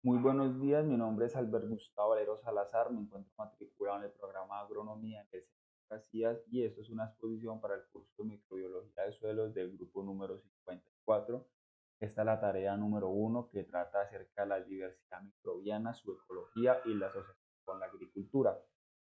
Muy buenos días, mi nombre es Albert Gustavo Valero Salazar, me encuentro matriculado en el programa de Agronomía en el Centro Casillas y esto es una exposición para el curso de Microbiología de Suelos del grupo número 54. Esta es la tarea número 1 que trata acerca de la diversidad microbiana, su ecología y la asociación con la agricultura.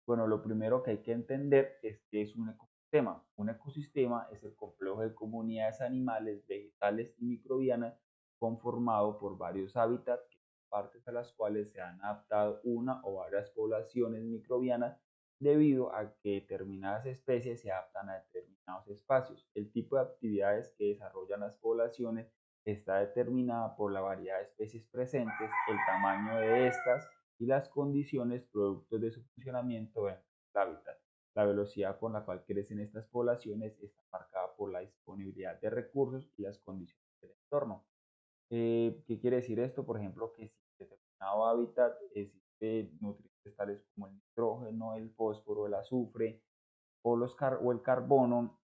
Bueno, lo primero que hay que entender es que es un ecosistema. Un ecosistema es el complejo de comunidades animales, vegetales y microbianas conformado por varios hábitats, partes a las cuales se han adaptado una o varias poblaciones microbianas debido a que determinadas especies se adaptan a determinados espacios. El tipo de actividades que desarrollan las poblaciones está determinada por la variedad de especies presentes, el tamaño de estas y las condiciones productos de su funcionamiento en el hábitat. La velocidad con la cual crecen estas poblaciones está marcada por la disponibilidad de recursos y las condiciones del entorno. ¿Qué quiere decir esto? Por ejemplo, que si en determinado hábitat existe nutrientes tales como el nitrógeno, el fósforo, el azufre o el carbono,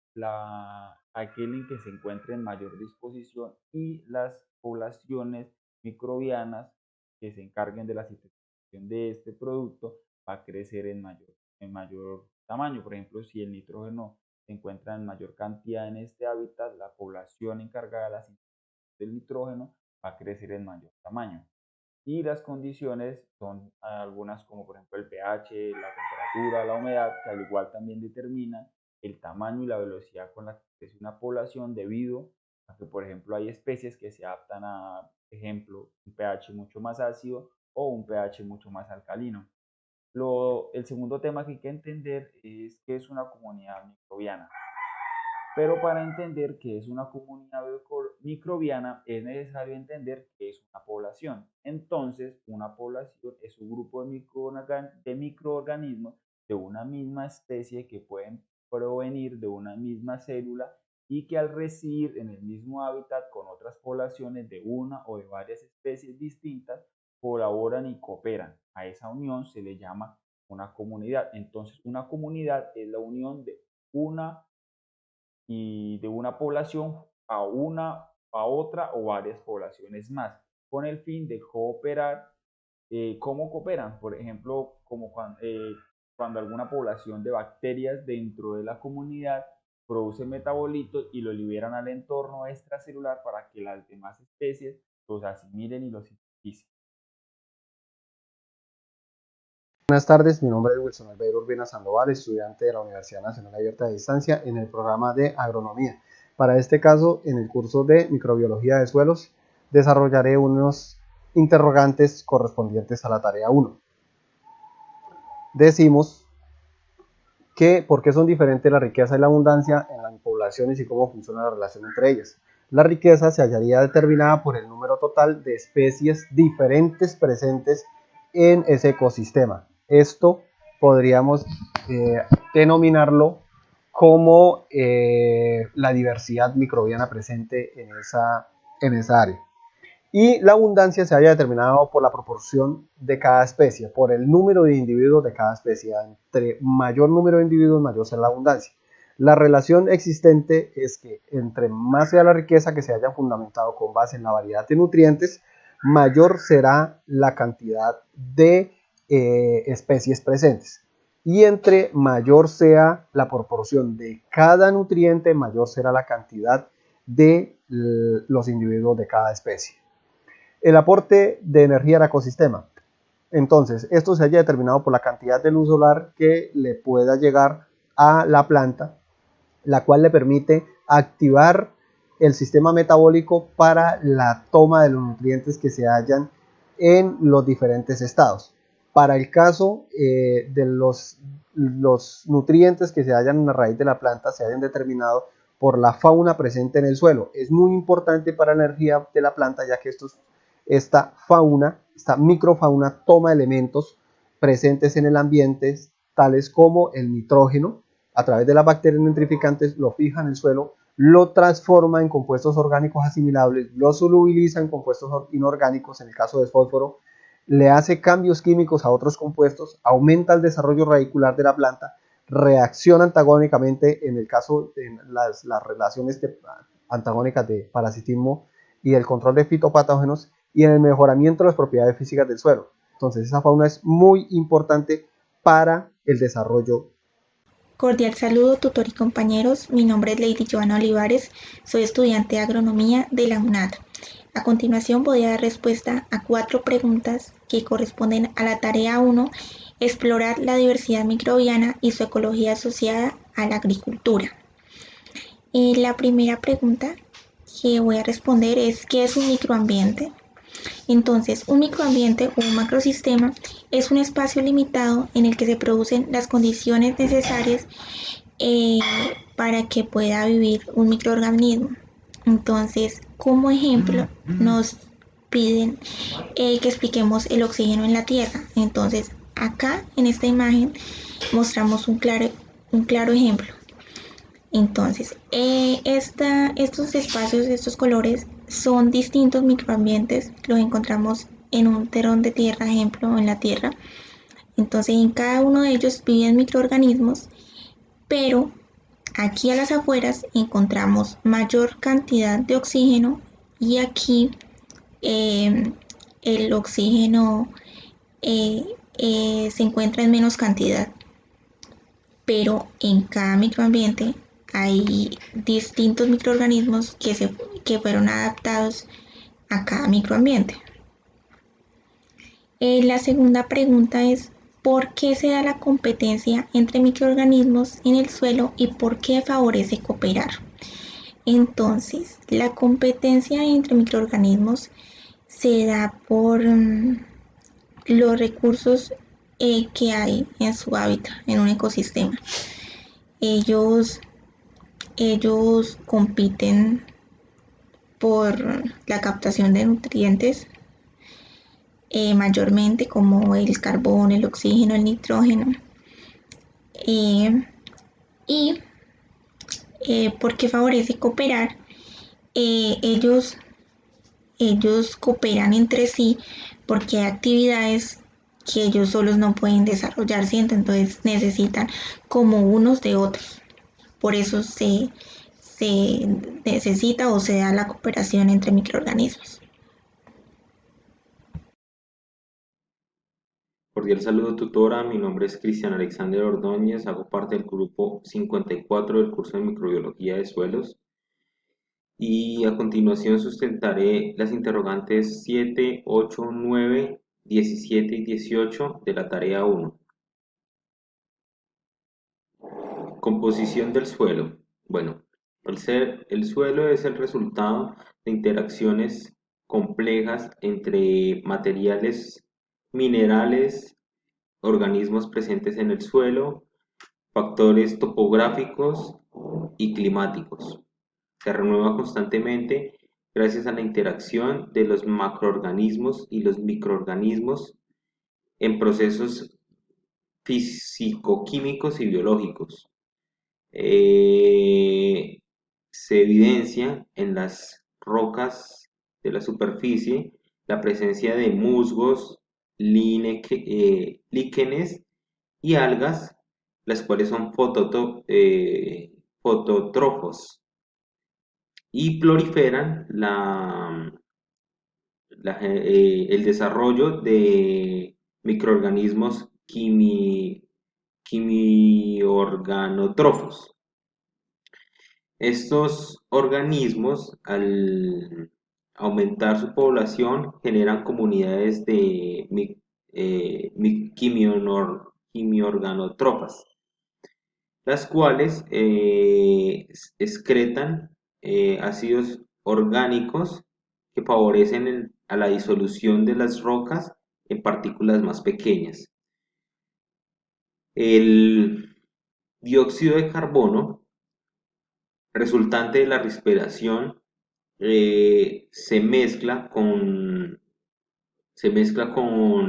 aquel en que se encuentre en mayor disposición y las poblaciones microbianas que se encarguen de la sintetización de este producto va a crecer en mayor tamaño. Por ejemplo, si el nitrógeno se encuentra en mayor cantidad en este hábitat, la población encargada de la sintetización del nitrógeno va a crecer en mayor tamaño. Y las condiciones son algunas como por ejemplo el pH, la temperatura, la humedad, que al igual también determinan el tamaño y la velocidad con la que crece una población debido a que por ejemplo hay especies que se adaptan a, por ejemplo, un pH mucho más ácido o un pH mucho más alcalino. El segundo tema que hay que entender es que es una comunidad microbiana. Pero para entender qué es una comunidad microbiana es necesario entender qué es una población. Entonces, una población es un grupo de microorganismos de una misma especie que pueden provenir de una misma célula y que al residir en el mismo hábitat con otras poblaciones de una o de varias especies distintas, colaboran y cooperan. A esa unión se le llama una comunidad. Entonces, una comunidad es la unión de una población a otra o varias poblaciones más, con el fin de cooperar. ¿Cómo cooperan? Por ejemplo, como cuando alguna población de bacterias dentro de la comunidad produce metabolitos y lo liberan al entorno extracelular para que las demás especies los asimilen y los sinteticen. Buenas tardes, mi nombre es Wilson Albeiro Urbina Sandoval, estudiante de la Universidad Nacional Abierta de Distancia en el programa de Agronomía. Para este caso, en el curso de Microbiología de Suelos, desarrollaré unos interrogantes correspondientes a la tarea 1. Decimos que por qué son diferentes la riqueza y la abundancia en las poblaciones y cómo funciona la relación entre ellas. La riqueza se hallaría determinada por el número total de especies diferentes presentes en ese ecosistema. Esto podríamos denominarlo como la diversidad microbiana presente en esa área. Y la abundancia se haya determinado por la proporción de cada especie, por el número de individuos de cada especie. Entre mayor número de individuos, mayor será la abundancia. La relación existente es que entre más sea la riqueza que se haya fundamentado con base en la variedad de nutrientes, mayor será la cantidad de especies presentes. Y entre mayor sea la proporción de cada nutriente, mayor será la cantidad de los individuos de cada especie. El aporte de energía al ecosistema. Entonces, esto se haya determinado por la cantidad de luz solar que le pueda llegar a la planta, la cual le permite activar el sistema metabólico para la toma de los nutrientes que se hallan en los diferentes estados. Para el caso de los nutrientes que se hallan en la raíz de la planta se hayan determinado por la fauna presente en el suelo. Es muy importante para la energía de la planta, ya que esta fauna, esta microfauna toma elementos presentes en el ambiente, tales como el nitrógeno, a través de las bacterias nitrificantes, lo fija en el suelo, lo transforma en compuestos orgánicos asimilables, lo solubiliza en compuestos inorgánicos, en el caso del fósforo, le hace cambios químicos a otros compuestos, aumenta el desarrollo radicular de la planta, reacciona antagónicamente en el caso de las relaciones antagónicas de parasitismo y el control de fitopatógenos, y en el mejoramiento de las propiedades físicas del suelo. Entonces esa fauna es muy importante para el desarrollo. Cordial saludo, tutor y compañeros. Mi nombre es Lady Joana Olivares. Soy estudiante de agronomía de la UNAD. A continuación voy a dar respuesta a 4 preguntas que corresponden a la tarea 1, explorar la diversidad microbiana y su ecología asociada a la agricultura. La primera pregunta que voy a responder es: ¿qué es un microambiente? Entonces, un microambiente o un macrosistema es un espacio limitado en el que se producen las condiciones necesarias para que pueda vivir un microorganismo. Entonces, como ejemplo, nos piden que expliquemos el oxígeno en la Tierra. Entonces, acá en esta imagen mostramos un claro ejemplo. Entonces, estos espacios, estos colores son distintos microambientes. Los encontramos en un terrón de tierra, ejemplo, en la Tierra. Entonces, en cada uno de ellos viven microorganismos, pero aquí a las afueras encontramos mayor cantidad de oxígeno y aquí el oxígeno se encuentra en menos cantidad. Pero en cada microambiente hay distintos microorganismos que fueron adaptados a cada microambiente. La segunda pregunta es: ¿por qué se da la competencia entre microorganismos en el suelo y por qué favorece cooperar? Entonces, la competencia entre microorganismos se da por los recursos que hay en su hábitat, en un ecosistema. Ellos compiten por la captación de nutrientes, mayormente como el carbón, el oxígeno, el nitrógeno, y porque favorece cooperar. Ellos cooperan entre sí porque hay actividades que ellos solos no pueden desarrollarse, entonces necesitan como unos de otros. Por eso se necesita o se da la cooperación entre microorganismos. Cordial saludo, tutora. Mi nombre es Cristian Alexander Ordóñez. Hago parte del grupo 54 del curso de microbiología de suelos. Y a continuación sustentaré las interrogantes 7, 8, 9, 17 y 18 de la tarea 1. Composición del suelo. Bueno, el suelo es el resultado de interacciones complejas entre materiales minerales, organismos presentes en el suelo, factores topográficos y climáticos. Se renueva constantemente gracias a la interacción de los macroorganismos y los microorganismos en procesos físico-químicos y biológicos. Se evidencia en las rocas de la superficie la presencia de musgos, líquenes y algas, las cuales son fotótrofos y proliferan el desarrollo de microorganismos quimiorganótrofos. Estos organismos, al aumentar su población, generan comunidades de quimiorganótrofas, las cuales excretan ácidos orgánicos que favorecen a la disolución de las rocas en partículas más pequeñas. El dióxido de carbono resultante de la respiración se mezcla con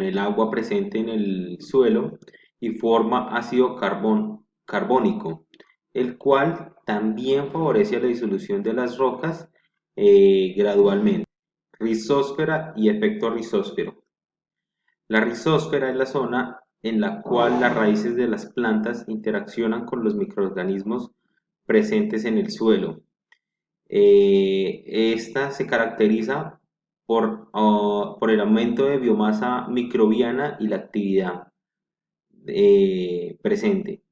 el agua presente en el suelo y forma ácido carbónico, el cual también favorece la disolución de las rocas gradualmente. Rizósfera y efecto rizósfero. La rizósfera es la zona en la cual las raíces de las plantas interaccionan con los microorganismos presentes en el suelo. Esta se caracteriza por el aumento de biomasa microbiana y la actividad presente.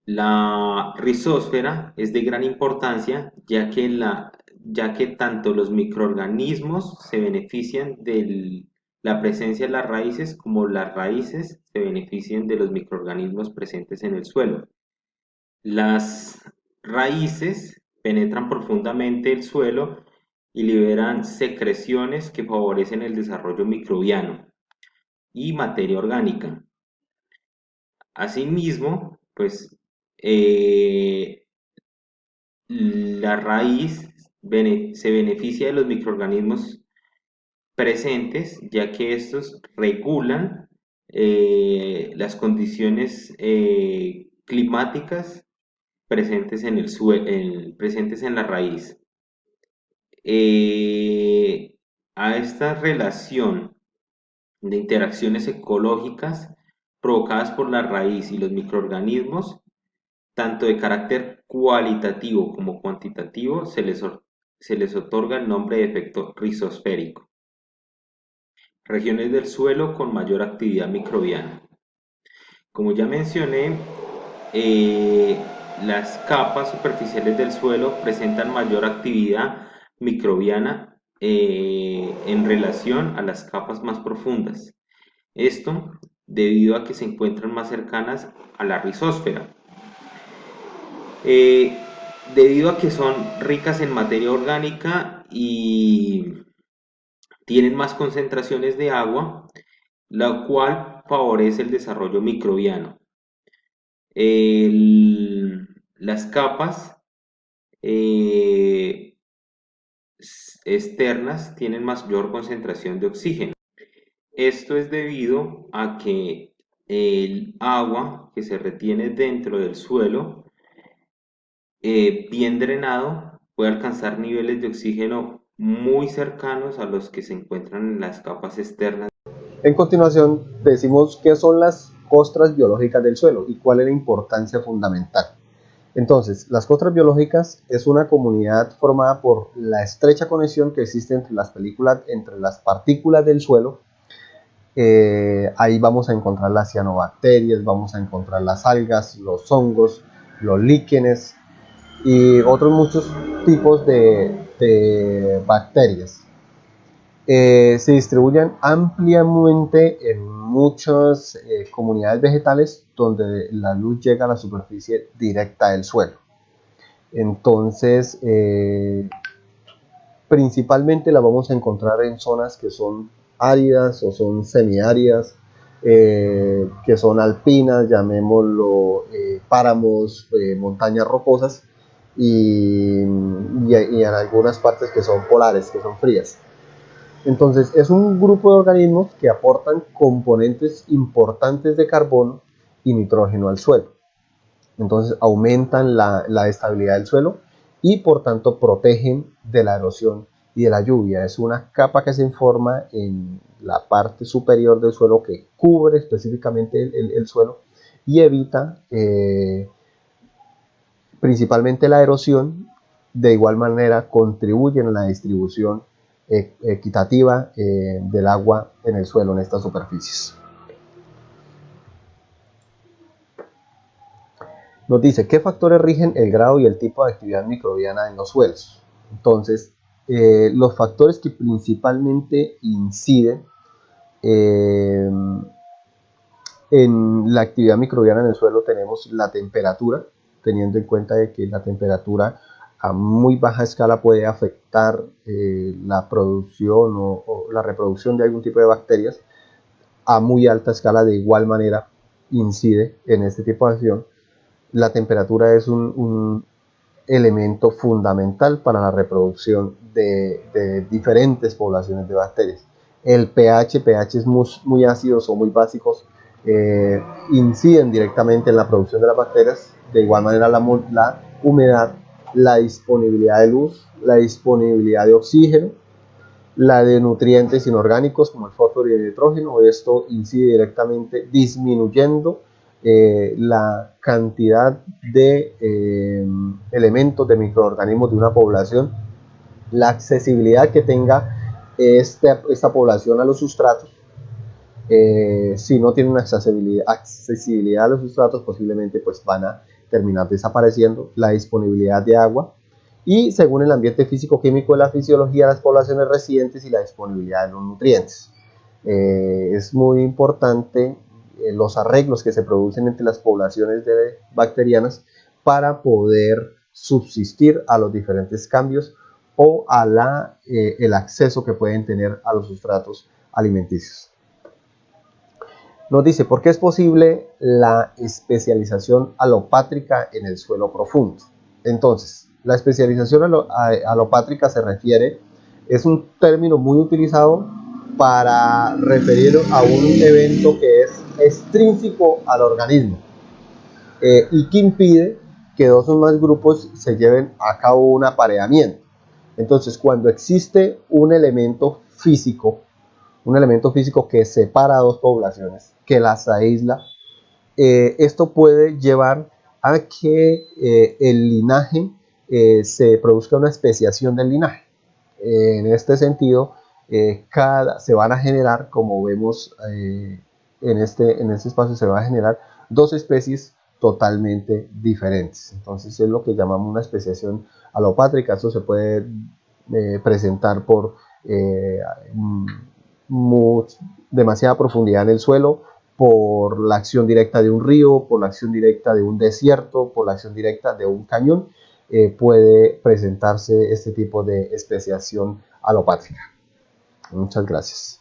La rizósfera es de gran importancia ya que tanto los microorganismos se benefician de la presencia de las raíces como las raíces se benefician de los microorganismos presentes en el suelo. Las raíces penetran profundamente el suelo y liberan secreciones que favorecen el desarrollo microbiano y materia orgánica. Asimismo, pues eh, la raíz se beneficia de los microorganismos presentes, ya que estos regulan las condiciones climáticas presentes presentes en la raíz. Eh, a esta relación de interacciones ecológicas provocadas por la raíz y los microorganismos, tanto de carácter cualitativo como cuantitativo, se les otorga el nombre de efecto rizosférico. Regiones del suelo con mayor actividad microbiana. Como ya mencioné, eh, las capas superficiales del suelo presentan mayor actividad microbiana en relación a las capas más profundas. Esto debido a que se encuentran más cercanas a la rizósfera. Eh, Debido a que son ricas en materia orgánica y tienen más concentraciones de agua, la cual favorece el desarrollo microbiano. Las capas eh, externas tienen mayor concentración de oxígeno. Esto es debido a que el agua que se retiene dentro del suelo, bien drenado, puede alcanzar niveles de oxígeno muy cercanos a los que se encuentran en las capas externas. En continuación, decimos qué son las costras biológicas del suelo y cuál es la importancia fundamental. Entonces, las costras biológicas es una comunidad formada por la estrecha conexión que existe entre las partículas del suelo. Ahí vamos a encontrar las cianobacterias, vamos a encontrar las algas, los hongos, los líquenes y otros muchos tipos de bacterias. Se distribuyen ampliamente en muchas comunidades vegetales donde la luz llega a la superficie directa del suelo. Entonces, principalmente la vamos a encontrar en zonas que son áridas o son semiáridas, que son alpinas, llamémoslo páramos, montañas rocosas, y en algunas partes que son polares, que son frías. Entonces, es un grupo de organismos que aportan componentes importantes de carbono y nitrógeno al suelo. Entonces, aumentan la estabilidad del suelo y, por tanto, protegen de la erosión y de la lluvia. Es una capa que se forma en la parte superior del suelo que cubre específicamente el suelo y evita principalmente la erosión. De igual manera, contribuyen a la distribución equitativa del agua en el suelo, en estas superficies. Nos dice qué factores rigen el grado y el tipo de actividad microbiana en los suelos. Entonces, los factores que principalmente inciden en la actividad microbiana en el suelo tenemos la temperatura, teniendo en cuenta de que la temperatura a muy baja escala puede afectar la producción o la reproducción de algún tipo de bacterias. A muy alta escala de igual manera incide en este tipo de acción. La temperatura es un elemento fundamental para la reproducción de diferentes poblaciones de bacterias. El pHs muy ácidos o muy básicos inciden directamente en la producción de las bacterias. De igual manera la humedad, la disponibilidad de luz, la disponibilidad de oxígeno, la de nutrientes inorgánicos como el fósforo y el nitrógeno. Esto incide directamente disminuyendo la cantidad de elementos de microorganismos de una población la accesibilidad que tenga esta población a los sustratos. Si no tienen accesibilidad a los sustratos, posiblemente pues van a terminar desapareciendo. La disponibilidad de agua y, según el ambiente físico-químico de la fisiología de las poblaciones residentes, y la disponibilidad de los nutrientes. Es muy importante los arreglos que se producen entre las poblaciones bacterianas para poder subsistir a los diferentes cambios o a el acceso que pueden tener a los sustratos alimenticios. Nos dice, ¿por qué es posible la especialización alopátrica en el suelo profundo? Entonces, la especialización alopátrica es un término muy utilizado para referir a un evento que es extrínseco al organismo y que impide que dos o más grupos se lleven a cabo un apareamiento. Entonces, cuando existe un elemento físico que separa a dos poblaciones, que las aísla, esto puede llevar a que el linaje se produzca una especiación del linaje. En este sentido, se van a generar, como vemos en este espacio, se van a generar dos especies totalmente diferentes. Entonces es lo que llamamos una especiación alopátrica. Esto se puede presentar por demasiada profundidad en el suelo, por la acción directa de un río, por la acción directa de un desierto, por la acción directa de un cañón. Puede presentarse este tipo de especiación alopátrica. Muchas gracias.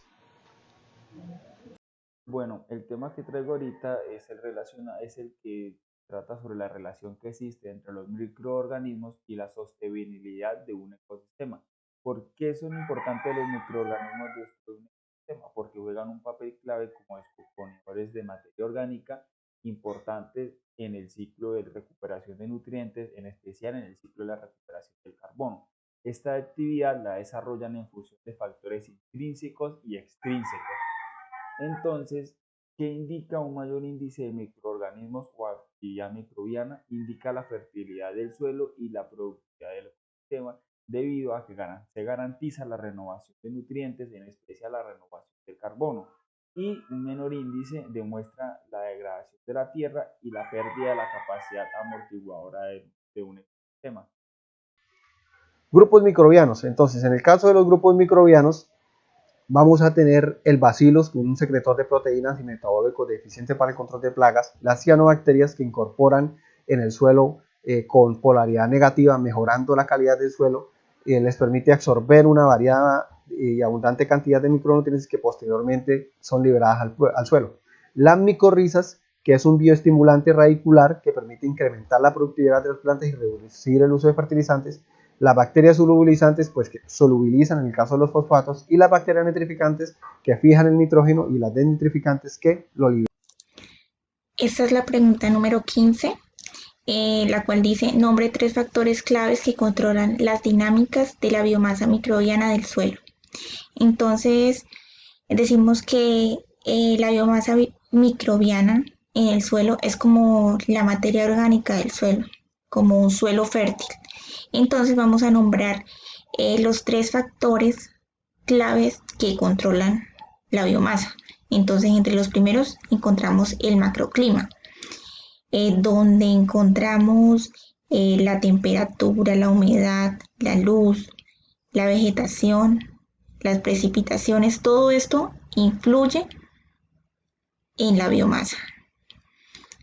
Bueno, el tema que traigo ahorita es el que trata sobre la relación que existe entre los microorganismos y la sostenibilidad de un ecosistema. ¿Por qué son importantes los microorganismos de un ecosistema? Porque juegan un papel clave como descomponedores de materia orgánica importantes en el ciclo de recuperación de nutrientes, en especial en el ciclo de la recuperación del carbono. Esta actividad la desarrollan en función de factores intrínsecos y extrínsecos. Entonces, ¿qué indica un mayor índice de microorganismos o actividad microbiana? Indica la fertilidad del suelo y la productividad del ecosistema, debido a que se garantiza la renovación de nutrientes, en especial la renovación del carbono. Y un menor índice demuestra la degradación de la tierra y la pérdida de la capacidad amortiguadora de un ecosistema. Grupos microbianos. Entonces, en el caso de los grupos microbianos, vamos a tener el Bacillus, un secretor de proteínas y metabólicos deficiente para el control de plagas, las cianobacterias, que incorporan en el suelo con polaridad negativa, mejorando la calidad del suelo, les permite absorber una variada y abundante cantidad de micronutrientes que posteriormente son liberadas al suelo. Las micorrizas, que es un bioestimulante radicular que permite incrementar la productividad de las plantas y reducir el uso de fertilizantes. Las bacterias solubilizantes, pues que solubilizan en el caso de los fosfatos, y las bacterias nitrificantes, que fijan el nitrógeno, y las desnitrificantes, que lo liberan. Esta es la pregunta número 15, la cual dice: nombre 3 factores claves que controlan las dinámicas de la biomasa microbiana del suelo. Entonces, decimos que la biomasa microbiana en el suelo es como la materia orgánica del suelo, como un suelo fértil. Entonces vamos a nombrar los 3 factores claves que controlan la biomasa. Entonces, entre los primeros encontramos el macroclima, donde encontramos la temperatura, la humedad, la luz, la vegetación, las precipitaciones. Todo esto influye en la biomasa.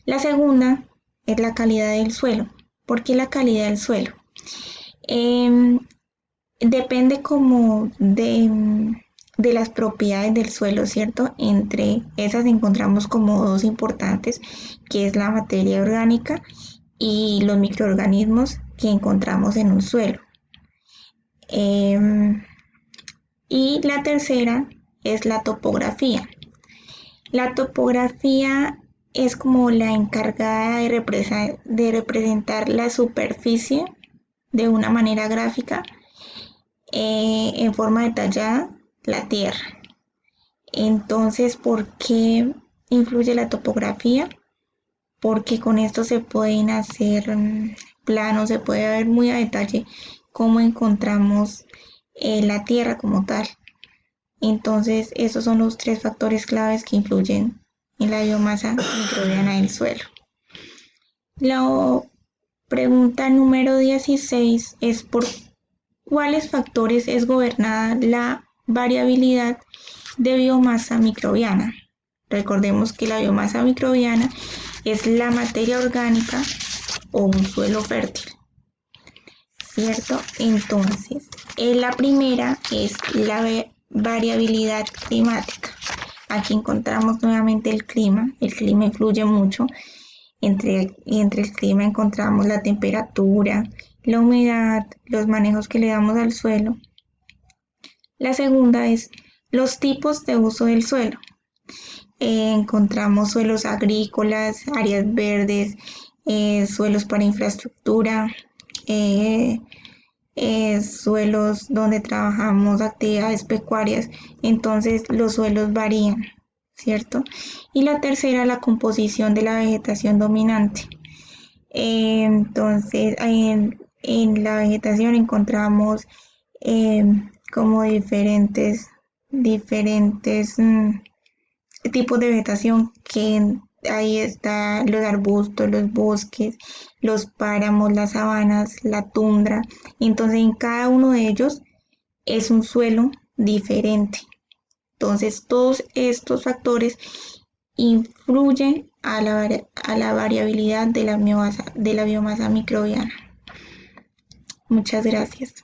La segunda es la calidad del suelo. ¿Por qué la calidad del suelo? Depende como de las propiedades del suelo, ¿cierto? Entre esas encontramos como dos importantes, que es la materia orgánica y los microorganismos que encontramos en un suelo. Y la tercera es la topografía. La topografía es como la encargada de representar la superficie de una manera gráfica, en forma detallada, la tierra. Entonces, ¿por qué influye la topografía? Porque con esto se pueden hacer planos, se puede ver muy a detalle cómo encontramos la tierra como tal. Entonces, esos son los tres factores claves que influyen en la biomasa microbiana del suelo. La pregunta número 16 es por cuáles factores es gobernada la variabilidad de biomasa microbiana. Recordemos que la biomasa microbiana es la materia orgánica o un suelo fértil, ¿cierto? Entonces, la primera es la variabilidad climática. Aquí encontramos nuevamente el clima. El clima influye mucho. Entre el clima encontramos la temperatura, la humedad, los manejos que le damos al suelo. La segunda es los tipos de uso del suelo. Encontramos suelos agrícolas, áreas verdes, suelos para infraestructura, eh, suelos donde trabajamos actividades pecuarias. Entonces los suelos varían, ¿cierto? Y la tercera, la composición de la vegetación dominante. Entonces en la vegetación encontramos como diferentes tipos de vegetación, que ahí están los arbustos, los bosques, los páramos, las sabanas, la tundra. Entonces en cada uno de ellos es un suelo diferente. Entonces todos estos factores influyen a la variabilidad de la biomasa microbiana. Muchas gracias.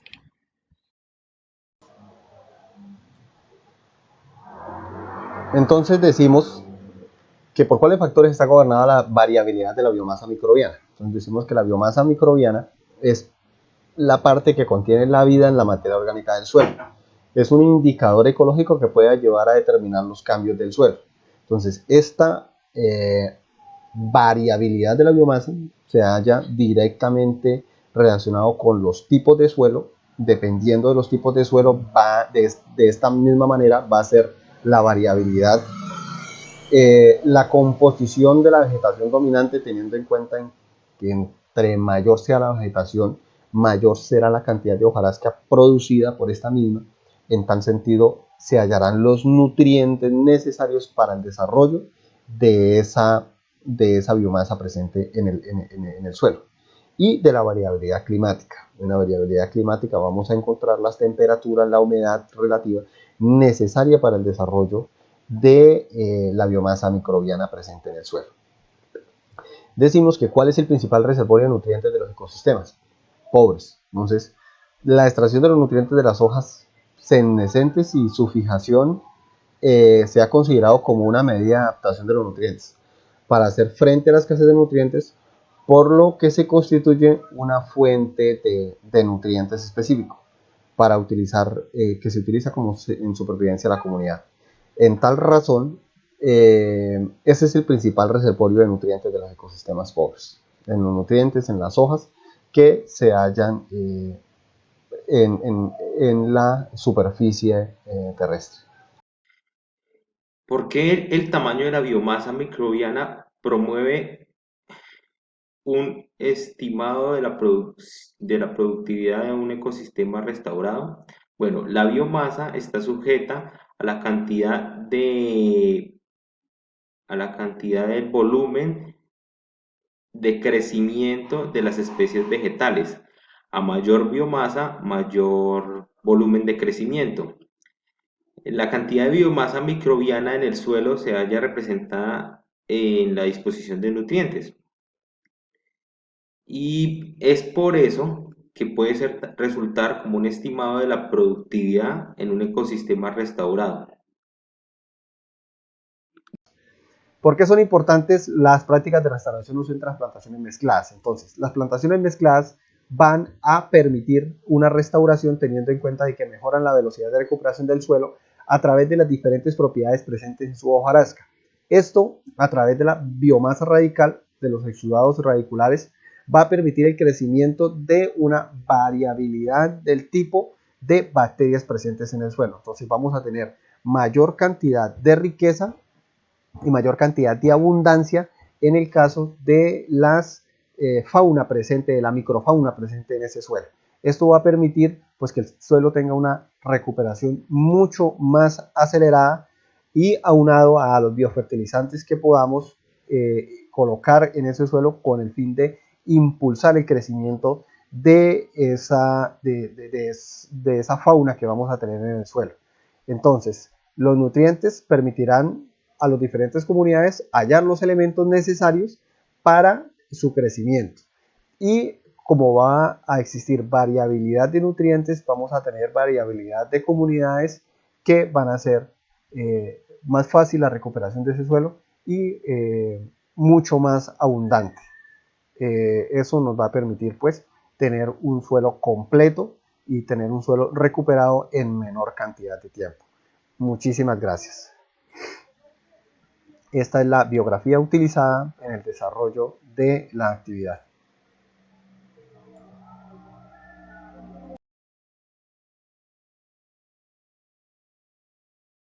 Entonces decimos que por cuáles factores está gobernada la variabilidad de la biomasa microbiana. Entonces decimos que la biomasa microbiana es la parte que contiene la vida en la materia orgánica del suelo. Es un indicador ecológico que puede ayudar a determinar los cambios del suelo. Entonces, esta variabilidad de la biomasa se halla directamente relacionado con los tipos de suelo. Dependiendo de los tipos de suelo, de esta misma manera va a ser la variabilidad, la composición de la vegetación dominante, teniendo en cuenta que entre mayor sea la vegetación, mayor será la cantidad de hojarasca producida por esta misma. En tal sentido, se hallarán los nutrientes necesarios para el desarrollo de esa biomasa presente en el suelo. Y de la variabilidad climática. En la variabilidad climática vamos a encontrar las temperaturas, la humedad relativa necesaria para el desarrollo de la biomasa microbiana presente en el suelo. Decimos que ¿cuál es el principal reservorio de nutrientes de los ecosistemas? Pobres. Entonces, la extracción de los nutrientes de las hojas senescentes y su fijación se ha considerado como una medida de adaptación de los nutrientes para hacer frente a la escasez de nutrientes, por lo que se constituye una fuente de nutrientes específico para utilizar, que se utiliza como en supervivencia de la comunidad. En tal razón, ese es el principal reservorio de nutrientes de los ecosistemas pobres, en los nutrientes, en las hojas que se hallan en la superficie terrestre. ¿Por qué el tamaño de la biomasa microbiana promueve un estimado de la productividad de un ecosistema restaurado? Bueno, la biomasa está sujeta a la cantidad del volumen de crecimiento de las especies vegetales. A mayor biomasa, mayor volumen de crecimiento. La cantidad de biomasa microbiana en el suelo se halla representada en la disposición de nutrientes. Y es por eso que puede resultar como un estimado de la productividad en un ecosistema restaurado. ¿Por qué son importantes las prácticas de restauración, uso y transplantaciones mezcladas? Entonces, las plantaciones mezcladas van a permitir una restauración teniendo en cuenta de que mejoran la velocidad de recuperación del suelo a través de las diferentes propiedades presentes en su hojarasca. Esto, a través de la biomasa radical de los exudados radiculares, va a permitir el crecimiento de una variabilidad del tipo de bacterias presentes en el suelo. Entonces vamos a tener mayor cantidad de riqueza y mayor cantidad de abundancia en el caso de las fauna presente, de la microfauna presente en ese suelo. Esto va a permitir pues que el suelo tenga una recuperación mucho más acelerada y aunado a los biofertilizantes que podamos colocar en ese suelo con el fin de impulsar el crecimiento de esa fauna que vamos a tener en el suelo. Entonces, los nutrientes permitirán a las diferentes comunidades hallar los elementos necesarios para su crecimiento. Y como va a existir variabilidad de nutrientes, vamos a tener variabilidad de comunidades que van a hacer más fácil la recuperación de ese suelo y mucho más abundante. Eso nos va a permitir pues tener un suelo completo y tener un suelo recuperado en menor cantidad de tiempo. Muchísimas gracias. Esta es la biografía utilizada en el desarrollo de la actividad.